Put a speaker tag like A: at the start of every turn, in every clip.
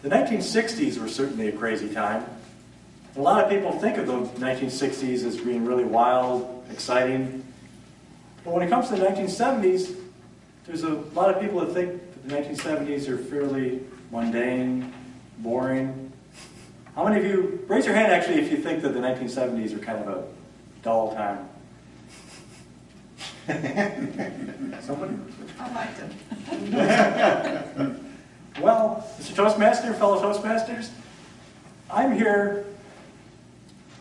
A: The 1960s were certainly a crazy time. A lot of people think of the 1960s as being really wild, exciting. But when it comes to the 1970s, there's a lot of people that think that the 1970s are fairly mundane, boring. How many of you, raise your hand actually if you think that the 1970s are kind of a dull time. Somebody?
B: I liked it.
A: Well, Mr. Toastmaster, fellow Toastmasters, I'm here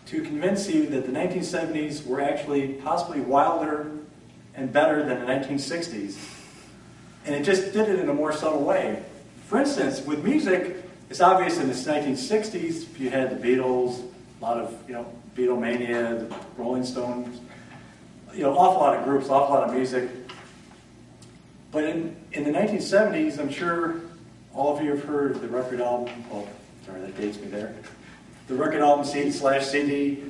A: to convince you that the 1970s were actually possibly wilder and better than the 1960s. And it just did it in a more subtle way. For instance, with music, it's obvious in the 1960s, you had the Beatles, a lot of, Beatlemania, the Rolling Stones, awful lot of groups, awful lot of music. But in the 1970s, I'm sure all of you have heard of the record album, oh, sorry, that dates me there. The record album CD/CD,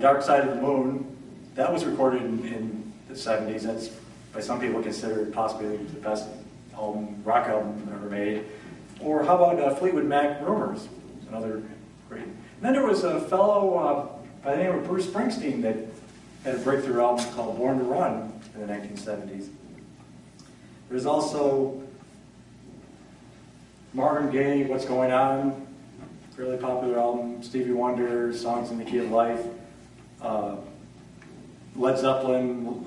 A: Dark Side of the Moon, that was recorded in the 70s. That's, by some people, considered possibly the best rock album ever made. Or how about Fleetwood Mac Rumors, another great. And then there was a fellow by the name of Bruce Springsteen that had a breakthrough album called Born to Run in the 1970s. There's also Marvin Gaye, What's Going On, fairly popular album. Stevie Wonder, Songs in the Key of Life. Led Zeppelin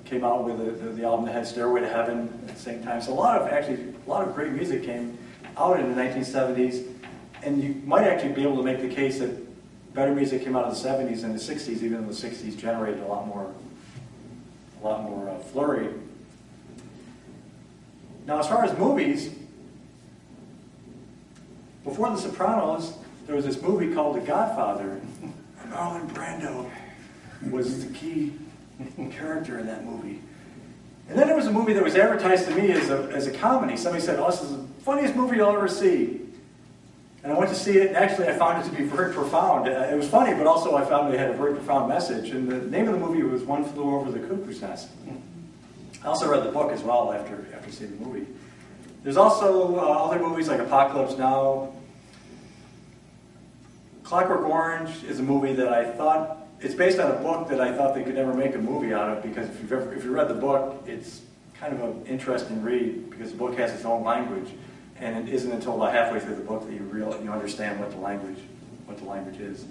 A: came out with the album that had Stairway to Heaven at the same time. So a lot of great music came out in the 1970s, and you might actually be able to make the case that better music came out of the 70s and the 60s, even though the 60s generated a lot more flurry. Now, as far as movies, before The Sopranos, there was this movie called The Godfather, and Marlon Brando was the key character in that movie. And then there was a movie that was advertised to me as a comedy. Somebody said, "Oh, this is the funniest movie you'll ever see." And I went to see it, and actually I found it to be very profound. It was funny, but also I found it had a very profound message. And the name of the movie was One Flew Over the Cuckoo's Nest. I also read the book as well after seeing the movie. There's also other movies like Apocalypse Now. Clockwork Orange is a movie that I thought, it's based on a book that I thought they could never make a movie out of, because if you read the book, it's kind of an interesting read, because the book has its own language, and it isn't until about halfway through the book that you understand what the language is.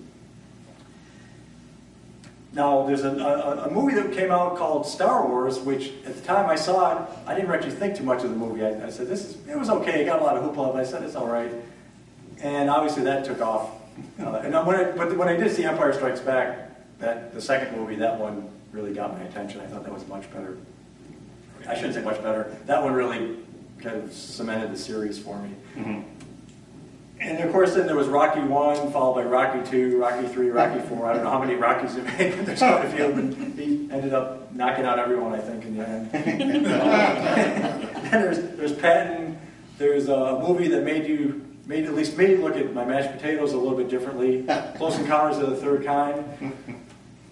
A: Now, there's a movie that came out called Star Wars, which at the time I saw it, I didn't actually think too much of the movie. I said, it was okay, it got a lot of hoopla, but I said, it's all right. And obviously that took off. But when I did see Empire Strikes Back, the second movie, that one really got my attention. I thought that was much better. I shouldn't say much better. That one really kind of cemented the series for me. Mm-hmm. And of course, then there was Rocky 1, followed by Rocky 2, Rocky 3, Rocky 4. I don't know how many Rockies it made, but there's quite a few. And he ended up knocking out everyone, I think, in the end. Then there's Patton. There's a movie that made at least me look at my mashed potatoes a little bit differently. Close Encounters of the Third Kind. I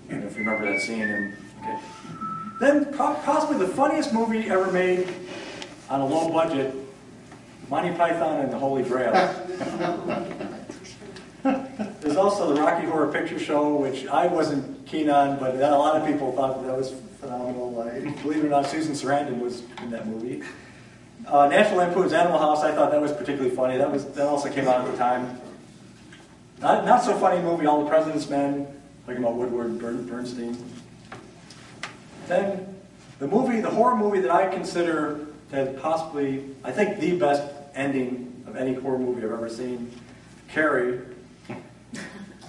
A: don't know if you remember that scene. Okay. Then possibly the funniest movie ever made on a low budget, Monty Python and the Holy Grail. There's also the Rocky Horror Picture Show, which I wasn't keen on, but a lot of people thought that was phenomenal. Believe it or not, Susan Sarandon was in that movie. National Lampoon's Animal House, I thought that was particularly funny. That also came out at the time. Not so funny movie, All the President's Men, talking about Woodward Bernstein. Then the horror movie that I consider that possibly, I think, the best ending of any horror movie I've ever seen, Carrie. If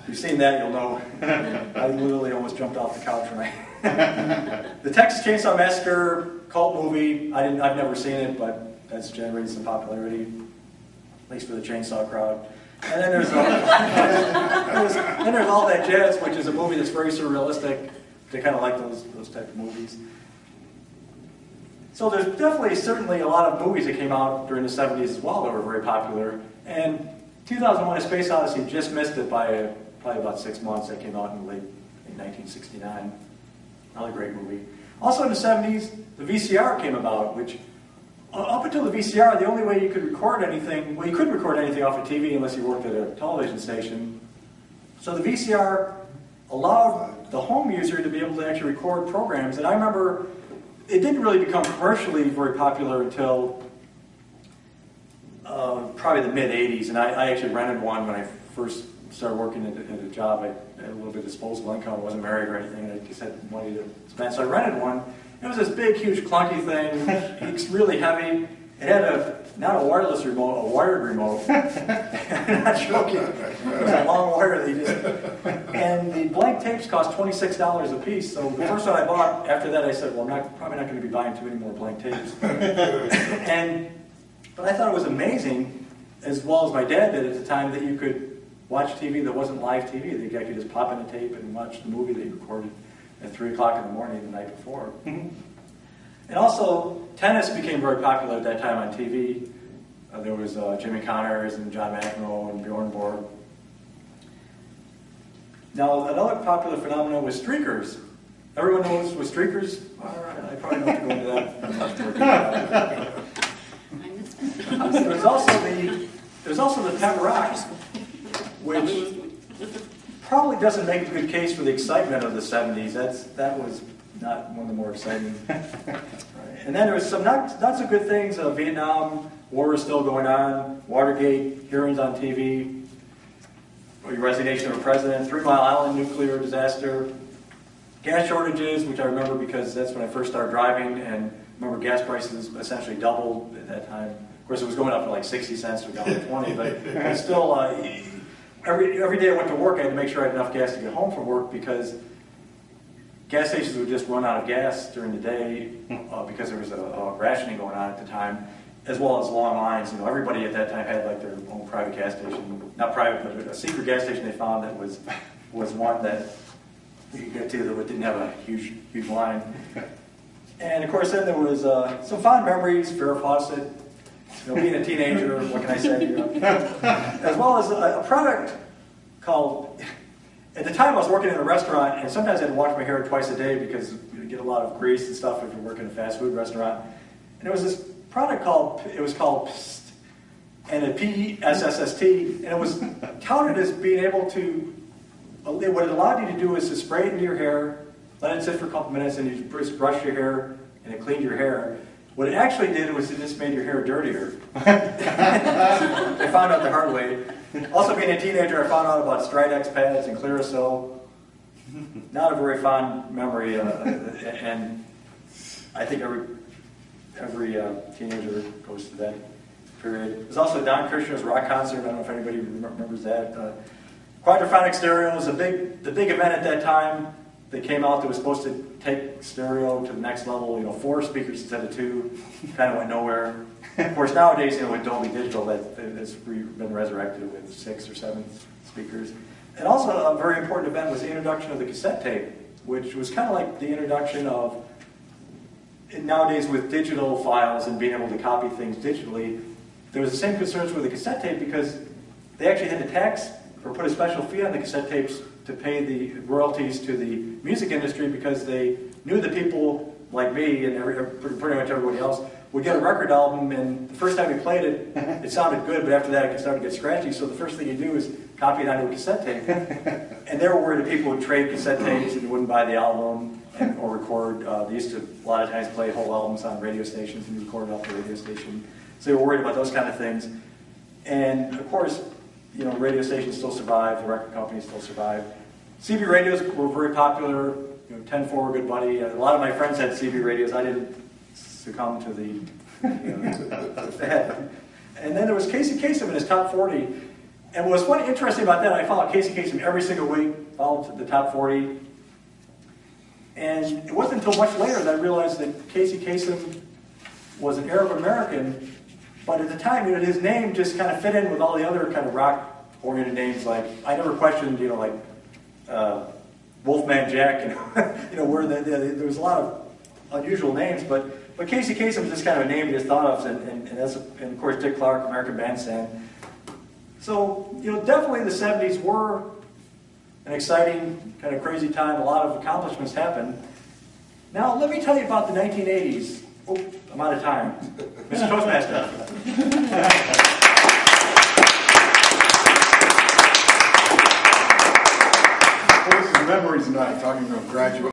A: you've seen that, you'll know. I literally almost jumped off the couch when The Texas Chainsaw Massacre cult movie. I've never seen it, but that's generated some popularity, at least for the chainsaw crowd. And then there's All That Jazz, which is a movie that's very surrealistic. They kind of like those type of movies. So there's certainly a lot of movies that came out during the 70s as well that were very popular. And 2001: A Space Odyssey just missed it by probably about 6 months. That came out in 1969. Another great movie. Also in the 70s, the VCR came about, which Up until the VCR, the only way you could record anything, well, you couldn't record anything off of TV unless you worked at a television station. So the VCR allowed the home user to be able to actually record programs. And I remember it didn't really become commercially very popular until probably the mid-'80s. And I actually rented one when I first started working at a job. I had a little bit of disposable income. I wasn't married or anything. I just had money to spend. So I rented one. It was this big, huge, clunky thing. It's really heavy. It had not a wireless remote, a wired remote. I'm not joking. It was a long wire that you just... And the blank tapes cost $26 a piece. So the first one I bought, after that I said, well, I'm probably not going to be buying too many more blank tapes. But I thought it was amazing, as well as my dad did at the time, that you could watch TV that wasn't live TV. That you could just pop in a tape and watch the movie that you recorded at 3 o'clock in the morning the night before. And also, tennis became very popular at that time on TV. There was Jimmy Connors and John McEnroe and Bjorn Borg. Now, another popular phenomenon was streakers. Everyone knows what streakers are? I probably don't have to go into that. There's also the pet rock, which probably doesn't make a good case for the excitement of the 70s. That was not one of the more exciting. Right. And then there was some not so good things. Vietnam War was still going on. Watergate, hearings on TV, resignation of a president, 3 Mile Island nuclear disaster, gas shortages, which I remember because that's when I first started driving, and I remember gas prices essentially doubled at that time. Of course, it was going up from like 60 cents to $1.20, but it's still, every day I went to work, I had to make sure I had enough gas to get home from work, because gas stations would just run out of gas during the day because there was a rationing going on at the time, as well as long lines. You know, everybody at that time had like their own private gas station, not private, but a secret gas station they found that was one that you could get to that didn't have a huge line. And of course, then there was some fond memories, Farrah Fawcett, being a teenager, what can I say? As well as a product called, at the time I was working in a restaurant, and sometimes I had to wash my hair twice a day because you get a lot of grease and stuff if you work in a fast food restaurant. And there was this product called Psst, and a P-E-S-S-S-T, and it was touted as being able to, what it allowed you to do is to spray it into your hair, let it sit for a couple minutes, and you just brush your hair, and it cleaned your hair. What it actually did was it just made your hair dirtier. I found out the hard way. Also, being a teenager, I found out about Stridex pads and Clearasil. Not a very fond memory, and I think every teenager goes through that period. There's also Don Kirshner's rock concert. I don't know if anybody remembers that. Quadraphonic stereo was the big event at that time. They came out that was supposed to take stereo to the next level, 4 speakers instead of 2, kind of went nowhere. Of course, nowadays, with Dolby Digital, that's been resurrected with 6 or 7 speakers. And also, a very important event was the introduction of the cassette tape, which was kind of like the introduction of, nowadays with digital files and being able to copy things digitally, there was the same concerns with the cassette tape because they actually had to tax or put a special fee on the cassette tapes to pay the royalties to the music industry because they knew that people like me and pretty much everybody else would get a record album, and the first time we played it, it sounded good, but after that it started to get scratchy, so the first thing you do is copy it onto a cassette tape. And they were worried that people would trade cassette tapes and wouldn't buy the album or record. They used to, a lot of times, play whole albums on radio stations and record it off the radio station. So they were worried about those kind of things. And of course, radio stations still survive, the record companies still survive. CB radios were very popular. 10-4 were a good buddy. A lot of my friends had CB radios. I didn't succumb to the fad. And then there was Casey Kasem in his top 40. And what was interesting about that, I followed Casey Kasem every single week, followed the top 40. And it wasn't until much later that I realized that Casey Kasem was an Arab American. But at the time, his name just kind of fit in with all the other kind of rock-oriented names. Like, I never questioned, Wolfman Jack, where there was a lot of unusual names, but Casey Kasem was just kind of a name you just thought of, and of course Dick Clark, American Bandstand. So, definitely the 70s were an exciting, kind of crazy time. A lot of accomplishments happened. Now, let me tell you about the 1980s. Oh, I'm out of time. Mr. Toastmaster.
B: Voices of memories tonight, talking about graduate.